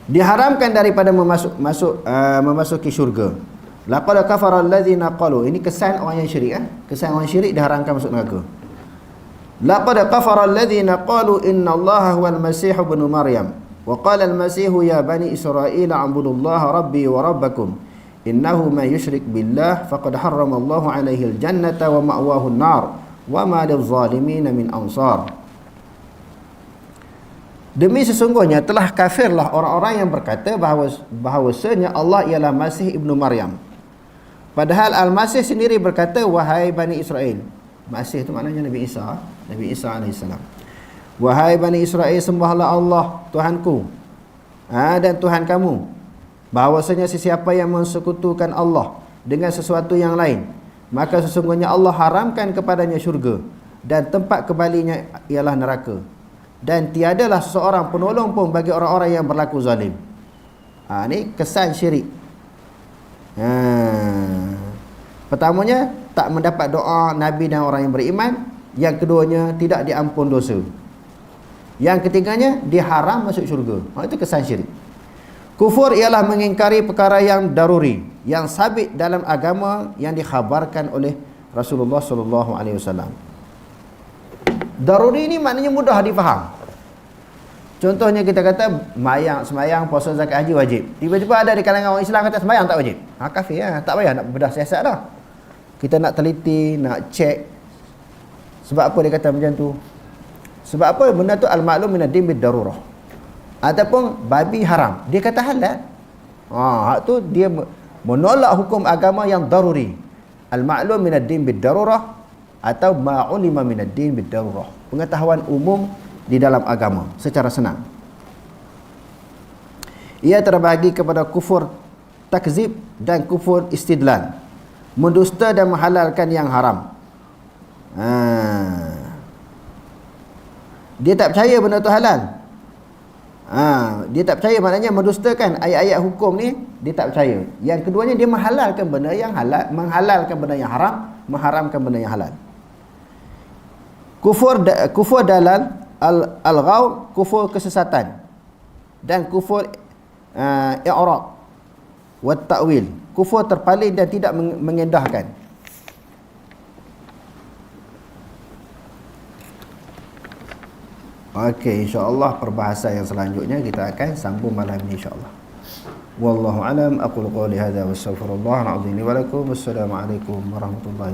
Diharamkan daripada memasuki syurga. Laqad kafara allazina qalu. Ini kesan orang yang syirik, kesan orang syirik diharamkan masuk neraka. Laqad kafara allazina qalu innallaha huwal masih ibn maryam wa qala al-masih ya bani israil a'budullaha rabbi wa rabbakum innahu man yushrik billah faqad harrama Allahu alaihi al-jannata wa ma'wahu an-nar wa ma lidh-dhalimin min ansar. Demi sesungguhnya telah kafirlah orang-orang yang berkata bahawasanya Allah ialah Masih ibnu Maryam. Padahal Al-Masih sendiri berkata, wahai Bani Israel. Masih itu maknanya Nabi Isa AS. Wahai Bani Israel, sembahlah Allah Tuhanku dan Tuhan kamu. Bahawasanya sesiapa yang mensekutukan Allah dengan sesuatu yang lain, maka sesungguhnya Allah haramkan kepadanya syurga dan tempat kembalinya ialah neraka. Dan tiadalah seorang penolong pun bagi orang-orang yang berlaku zalim. Ni kesan syirik. Pertamanya, tak mendapat doa Nabi dan orang yang beriman. Yang keduanya, tidak diampun dosa. Yang ketiganya, diharam masuk syurga. Itu kesan syirik. Kufur ialah mengingkari perkara yang daruri, yang sabit dalam agama yang dikhabarkan oleh Rasulullah SAW. Daruri ni maknanya mudah difaham. Contohnya kita kata semayang, puasa, zakat, haji wajib. Tiba-tiba ada di kalangan orang Islam kata semayang tak wajib. Kafir lah. Tak payah nak bedah siasat dah. Kita nak teliti, nak cek. Sebab apa dia kata macam tu? Sebab apa? Benda tu al-ma'lum minad-din bid-darurah. Ataupun babi haram. Dia kata halal. Hak tu dia menolak hukum agama yang daruri. Al-ma'lum minad-din bid-darurah atau ma'ulima minad-din bid-darurah. Pengetahuan umum di dalam agama secara senang. Ia terbahagi kepada kufur takzib dan kufur istidlal, mendusta dan menghalalkan yang haram. Dia tak percaya benda tu halal. Dia tak percaya, maknanya mendustakan ayat-ayat hukum ni, dia tak percaya. Yang keduanya, dia menghalalkan benda yang halal, menghalalkan benda yang haram, mengharamkan benda yang halal. Kufur dalal, al-ghaw, kufur kesesatan, dan kufur i'rad wa ta'wil, kufur terpaling dan tidak mengendahkan. Okey, insya-Allah perbahasan yang selanjutnya kita akan sambung malam ini insya-Allah. Wallahu alam, aqulu qawli hadza wa astaghfirullah al-azim li wa lakum. Wassalamu alaikum warahmatullahi wabarakatuh.